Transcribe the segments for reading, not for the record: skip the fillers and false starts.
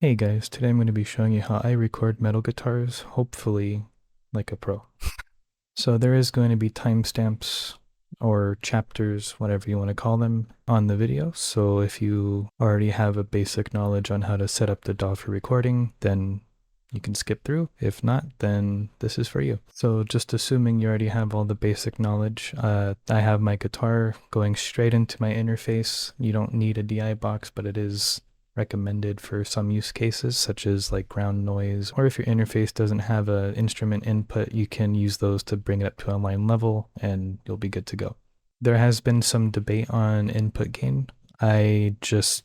Hey guys, today I'm going to be showing you how I record metal guitars, hopefully like a pro. So there is going to be timestamps or chapters, whatever you want to call them, on the video. So if you already have a basic knowledge on how to set up the DAW for recording, then you can skip through. If not, then this is for you. So just assuming you already have all the basic knowledge, I have my guitar going straight into my interface. You don't need a DI box, but it is recommended for some use cases such as like ground noise, or if your interface doesn't have an instrument input, you can use those to bring it up to a line level and you'll be good to go. There has been some debate on input gain. I just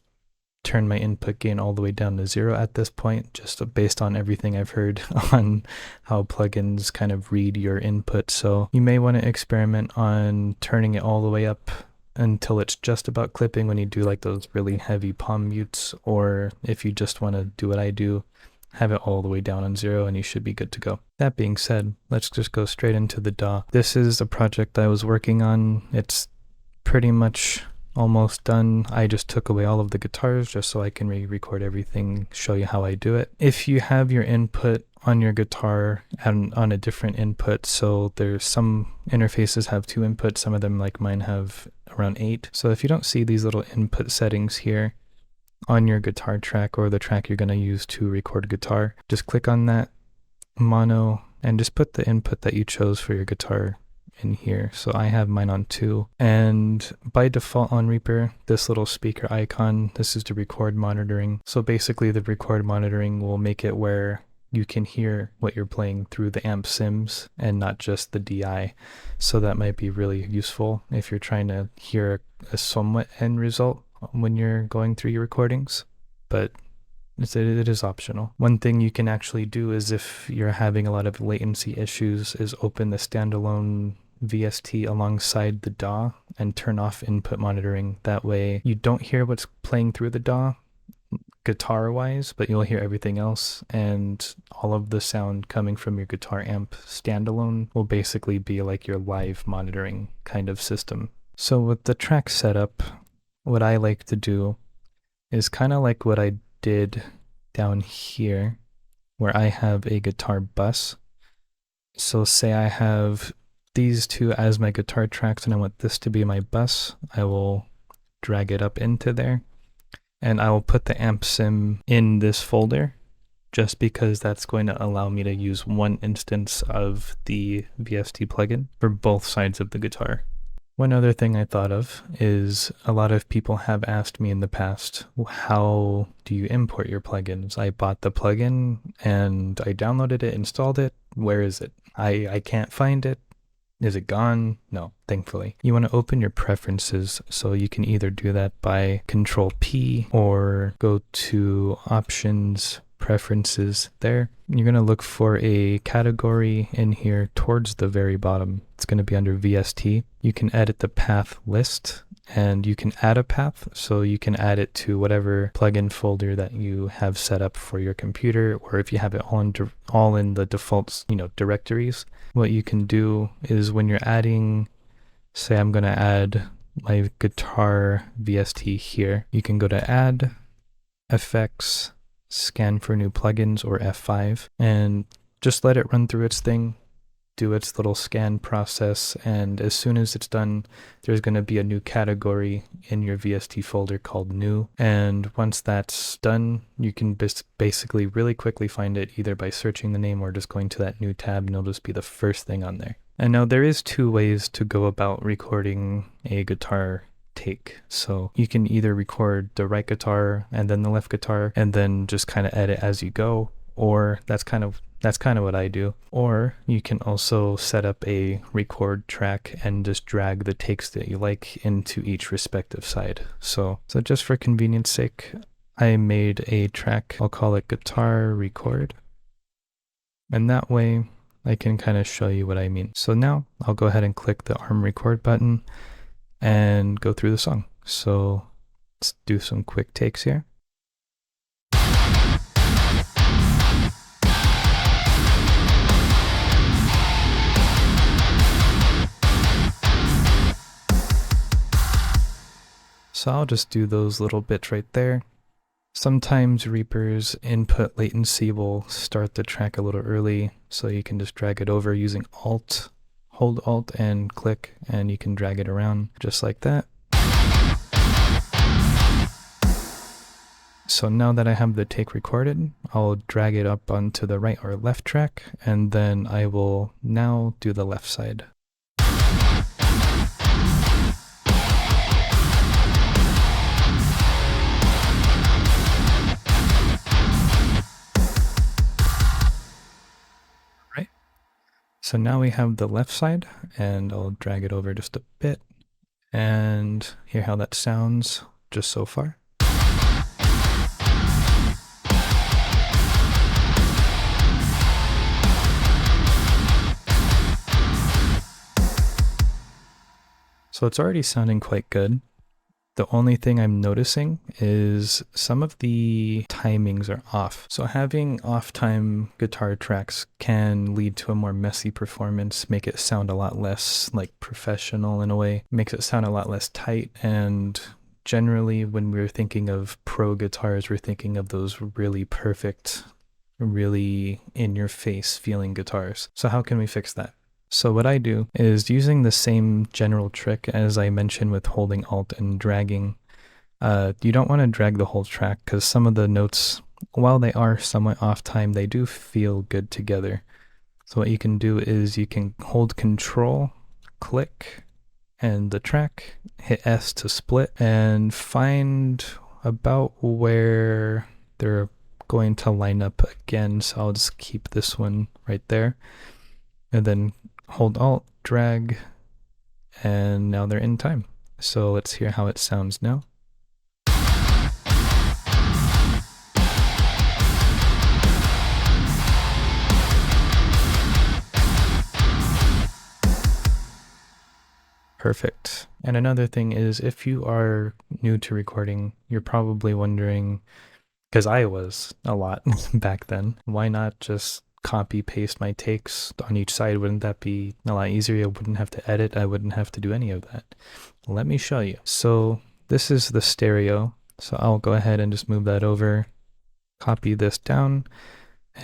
turn my input gain all the way down to 0 at this point, just based on everything I've heard on how plugins kind of read your input. So you may want to experiment on turning it all the way up until it's just about clipping when you do like those really heavy palm mutes, or if you just want to do what I do, have it all the way down on 0 and you should be good to go. That being said, let's just go straight into the DAW. This is a project I was working on. It's pretty much almost done. I just took away all of the guitars just so I can re-record everything, show you how I do it. If you have your input on your guitar and on a different input, so there's some interfaces have 2 inputs, some of them like mine have around 8. So if you don't see these little input settings here on your guitar track or the track you're going to use to record guitar, just click on that mono and just put the input that you chose for your guitar in here. So I have mine on 2, and by default on Reaper, this little speaker icon, this is the record monitoring. So basically the record monitoring will make it where you can hear what you're playing through the amp sims and not just the DI. So that might be really useful if you're trying to hear a somewhat end result when you're going through your recordings, but it is optional. One thing you can actually do is, if you're having a lot of latency issues, is open the standalone VST alongside the DAW and turn off input monitoring. That way you don't hear what's playing through the DAW guitar wise, but you'll hear everything else, and all of the sound coming from your guitar amp standalone will basically be like your live monitoring kind of system. So with the track setup, what I like to do is kind of like what I did down here, where I have a guitar bus. So say I have these 2 as my guitar tracks and I want this to be my bus, I will drag it up into there and I will put the amp sim in this folder, just because that's going to allow me to use one instance of the VST plugin for both sides of the guitar. One other thing I thought of is, a lot of people have asked me in the past, how do you import your plugins? I bought the plugin and I downloaded it, installed it. Where is it? I can't find it. Is it gone? No, thankfully. You want to open your preferences, so you can either do that by Control P or go to Options, Preferences there. You're going to look for a category in here towards the very bottom. It's going to be under VST. You can edit the path list and you can add a path, so you can add it to whatever plugin folder that you have set up for your computer, or if you have it all in the default, directories. What you can do is, when you're adding, say I'm going to add my guitar VST here, you can go to Add, Effects, Scan for New Plugins, or F5, and just let it run through its thing, do its little scan process, and as soon as it's done, there's going to be a new category in your VST folder called New, and once that's done, you can basically really quickly find it either by searching the name or just going to that New tab, and it'll just be the first thing on there. And now there is 2 ways to go about recording a guitar take. So you can either record the right guitar and then the left guitar and then just kind of edit as you go, or that's kind of what I do. Or you can also set up a record track and just drag the takes that you like into each respective side. So just for convenience sake, I made a track, I'll call it guitar record, and that way I can kind of show you what I mean. So now I'll go ahead and click the arm record button and go through the song. So let's do some quick takes here. So I'll just do those little bits right there. Sometimes Reaper's input latency will start the track a little early, so you can just drag it over using Alt. Hold Alt and click, and you can drag it around just like that. So now that I have the take recorded, I'll drag it up onto the right or left track, and then I will now do the left side. Right. So now we have the left side, and I'll drag it over just a bit, and hear how that sounds just so far. So it's already sounding quite good. The only thing I'm noticing is some of the timings are off. So having off-time guitar tracks can lead to a more messy performance, make it sound a lot less like professional in a way, makes it sound a lot less tight. And generally when we're thinking of pro guitars, we're thinking of those really perfect, really in-your-face feeling guitars. So how can we fix that? So what I do is using the same general trick as I mentioned with holding Alt and dragging. You don't want to drag the whole track because some of the notes, while they are somewhat off time, they do feel good together. So what you can do is you can hold Control, click, and the track, hit S to split, and find about where they're going to line up again. So I'll just keep this one right there. And then hold Alt, drag, and now they're in time. So let's hear how it sounds now. Perfect. And another thing is if you are new to recording, you're probably wondering, because I was a lot back then, why not just copy paste my takes on each side? Wouldn't that be a lot easier? I wouldn't have to edit. I wouldn't have to do any of that. Let me show you. So this is the stereo. So I'll go ahead and just move that over, copy this down,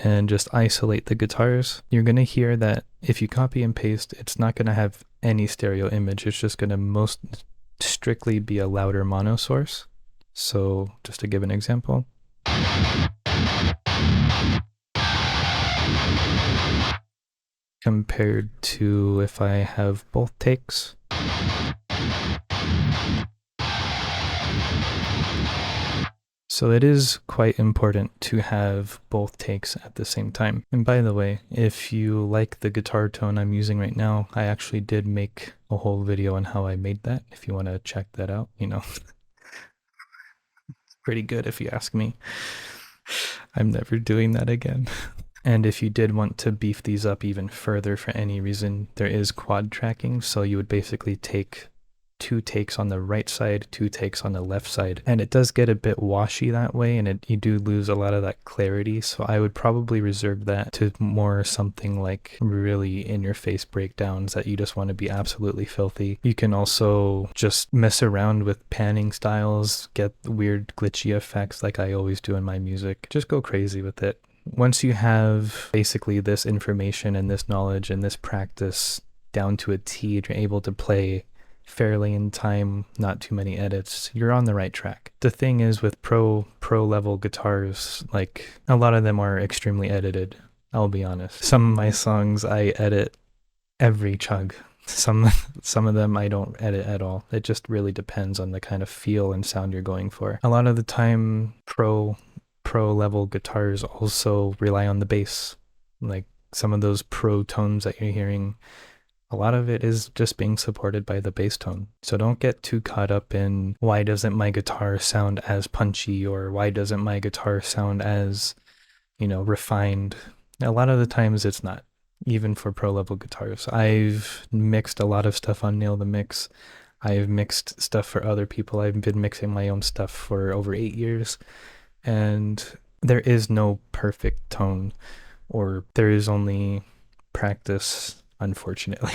and just isolate the guitars. You're going to hear that if you copy and paste, it's not going to have any stereo image. It's just going to most strictly be a louder mono source. So just to give an example. Compared to if I have both takes. So it is quite important to have both takes at the same time. And by the way, if you like the guitar tone I'm using right now, I actually did make a whole video on how I made that. If you want to check that out, you know, pretty good if you ask me. I'm never doing that again. And if you did want to beef these up even further for any reason, there is quad tracking. So you would basically take 2 takes on the right side, 2 takes on the left side. And it does get a bit washy that way, and you do lose a lot of that clarity. So I would probably reserve that to more something like really in-your-face breakdowns that you just want to be absolutely filthy. You can also just mess around with panning styles, get weird glitchy effects like I always do in my music. Just go crazy with it. Once you have basically this information and this knowledge and this practice down to a T, and you're able to play fairly in time, not too many edits, you're on the right track. The thing is with pro level guitars, like a lot of them are extremely edited, I'll be honest. Some of my songs I edit every chug. Some of them I don't edit at all. It just really depends on the kind of feel and sound you're going for. A lot of the time pro level guitars also rely on the bass. Like some of those pro tones that you're hearing, a lot of it is just being supported by the bass tone. So don't get too caught up in why doesn't my guitar sound as punchy, or why doesn't my guitar sound as, you know, refined. A lot of the times it's not, even for pro level guitars. I've mixed a lot of stuff on Nail the Mix. I've mixed stuff for other people. I've been mixing my own stuff for over 8 years. And there is no perfect tone, or there is only practice, unfortunately.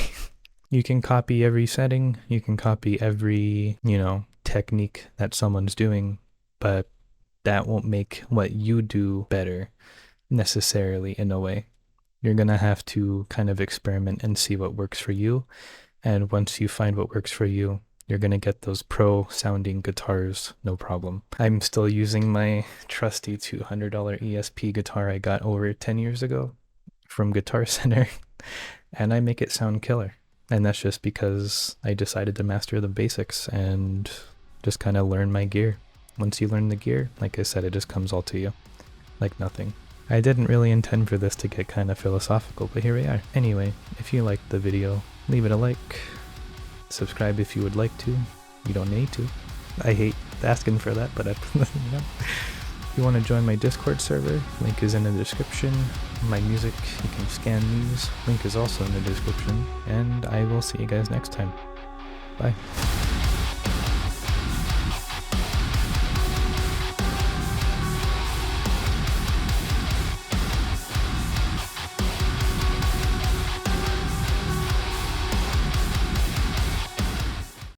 You can copy every setting, you can copy every, you know, technique that someone's doing, but that won't make what you do better necessarily in a way. You're going to have to kind of experiment and see what works for you. And once you find what works for you, you're going to get those pro sounding guitars, no problem. I'm still using my trusty $200 ESP guitar I got over 10 years ago from Guitar Center, and I make it sound killer. And that's just because I decided to master the basics and just kind of learn my gear. Once you learn the gear, like I said, it just comes all to you, like nothing. I didn't really intend for this to get kind of philosophical, but here we are. Anyway, if you liked the video, leave it a like, subscribe if you would like to. You don't need to. I hate asking for that, but if you want to join my Discord server, link is in the description. My music, you can scan these, link is also in the description, and I will see you guys next time. Bye.